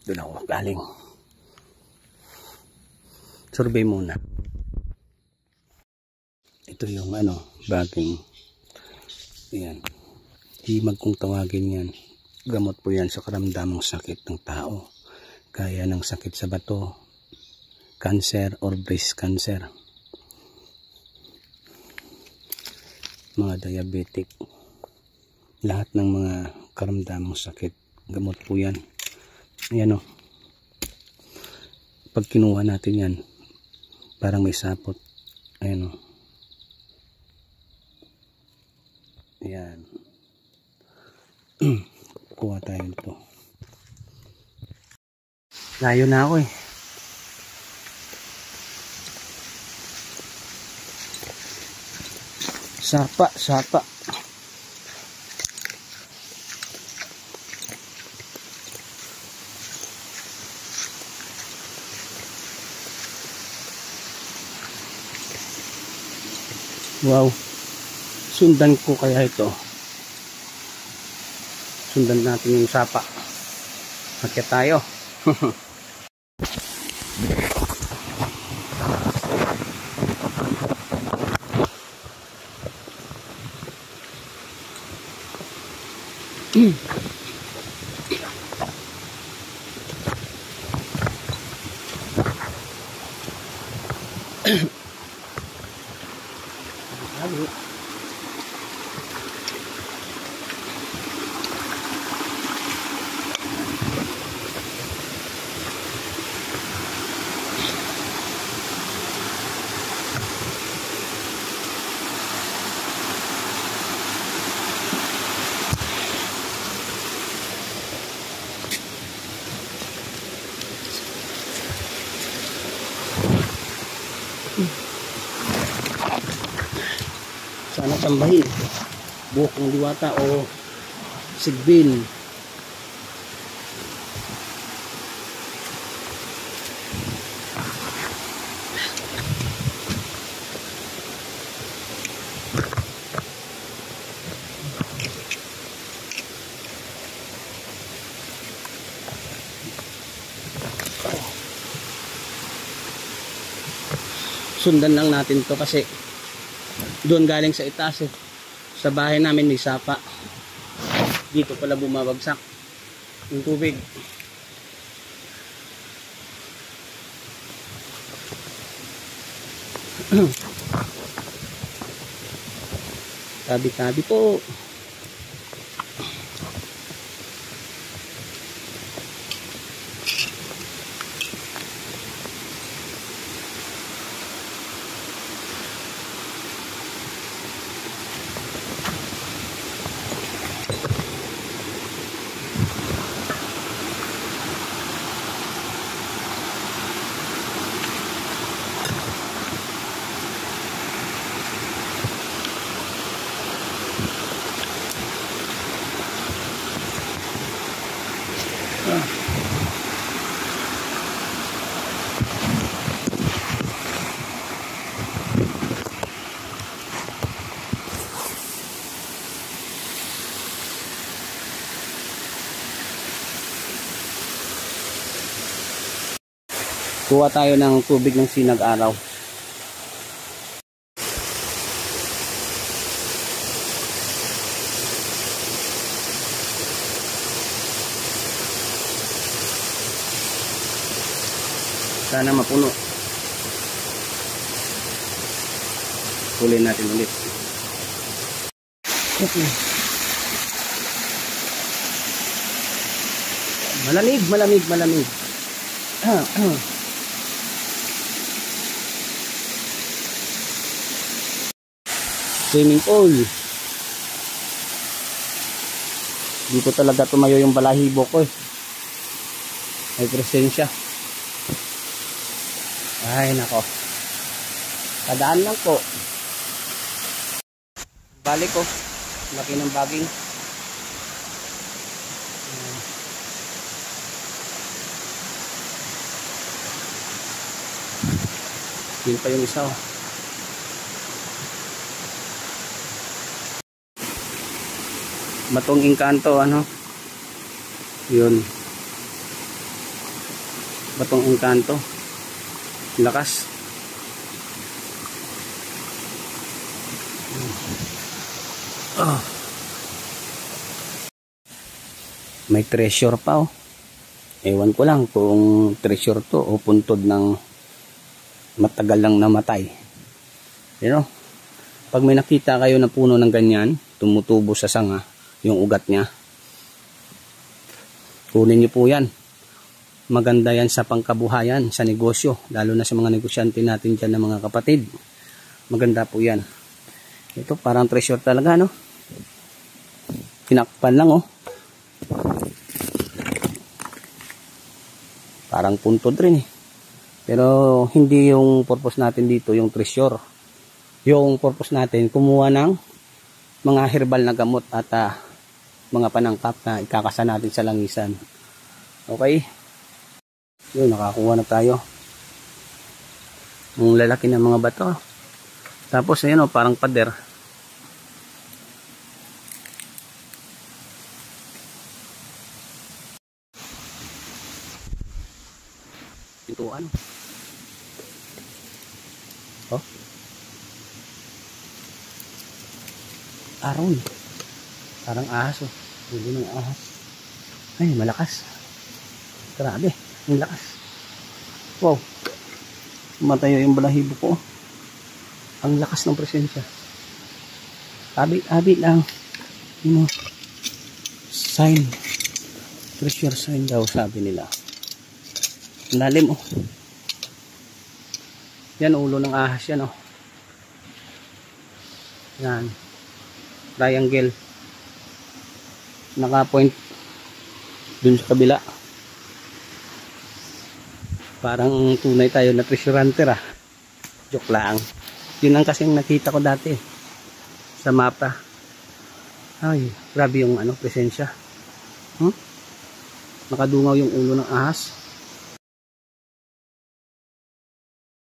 Doon ako galing. Survey muna. Ito yung baging. Ayan. Himag kung tawagin yan. Gamot po yan sa karamdamang sakit ng tao. Gaya ng sakit sa bato, cancer or breast cancer. Mga diabetic. Lahat ng mga karamdamang sakit. Gamot po yan. Ayan o. Pag kinuha natin yan, parang may sapot. Ayan o. Ayan. Kuha tayo nito. Layo na ako eh. Sapa, sapa. Wow. Sundan ko kaya ito. Sundan natin yung sapa. Akyat tayo. Sana tambahin buhok ng diwata o sigbin. Sundan lang natin to kasi doon galing sa itaas eh. Sa bahay namin may sapa. Dito pala bumabagsak yung tubig. Tabi-tabi po. Kuha tayo ng tubig ng sinag-araw. Sana mapuno. Kulin natin ulit. Okay. Malamig, malamig, malamig. Swimming pool. Di ko talaga tumayo yung balahibo ko eh. May presensya. Ay nako. Kadaan lang po. Balik ko. Laki ng baging. Yun pa yung isa oh. Batong Engkanto ano. Yun. Batong Engkanto. Lakas. Oh. May treasure pa oh. Ewan ko lang kung treasure to o puntod ng matagal lang namatay. You know, pag may nakita kayo na puno ng ganyan, tumutubo sa sanga, yung ugat niya, kunin niyo po yan. Maganda yan sa pangkabuhayan, sa negosyo, lalo na sa mga negosyante natin dyan ng mga kapatid. Maganda po yan. Ito parang treasure talaga, no? Tinakpan lang, oh. Parang puntod rin, eh. Pero hindi yung purpose natin dito, yung treasure. Yung purpose natin, kumuha ng mga herbal na gamot at mga panangkap na ikakasa natin sa langisan. Okay? Yun, nakakuha na tayo. Ang lalaki ng mga bato. Tapos, ayun o, parang pader. Pintuan. Oh. Aron. Parang ahas o. Huli ng ahas. Ay, malakas. Grabe. Ang lakas. Wow. Matayo yung balahibo ko. Ang lakas ng presensya. Abit lang. You know, sign. Treasure sign daw sabi nila. Ang lalim oh. Yan ulo ng ahas yan oh. Yan. Triangle. Naka-point dun sa kabila. Parang tunay tayo na treasure hunter ah. Joke lang. Yun ang kasing nakita ko dati sa mapa. Ay, grabe yung presensya. Nakadungaw yung ulo ng ahas.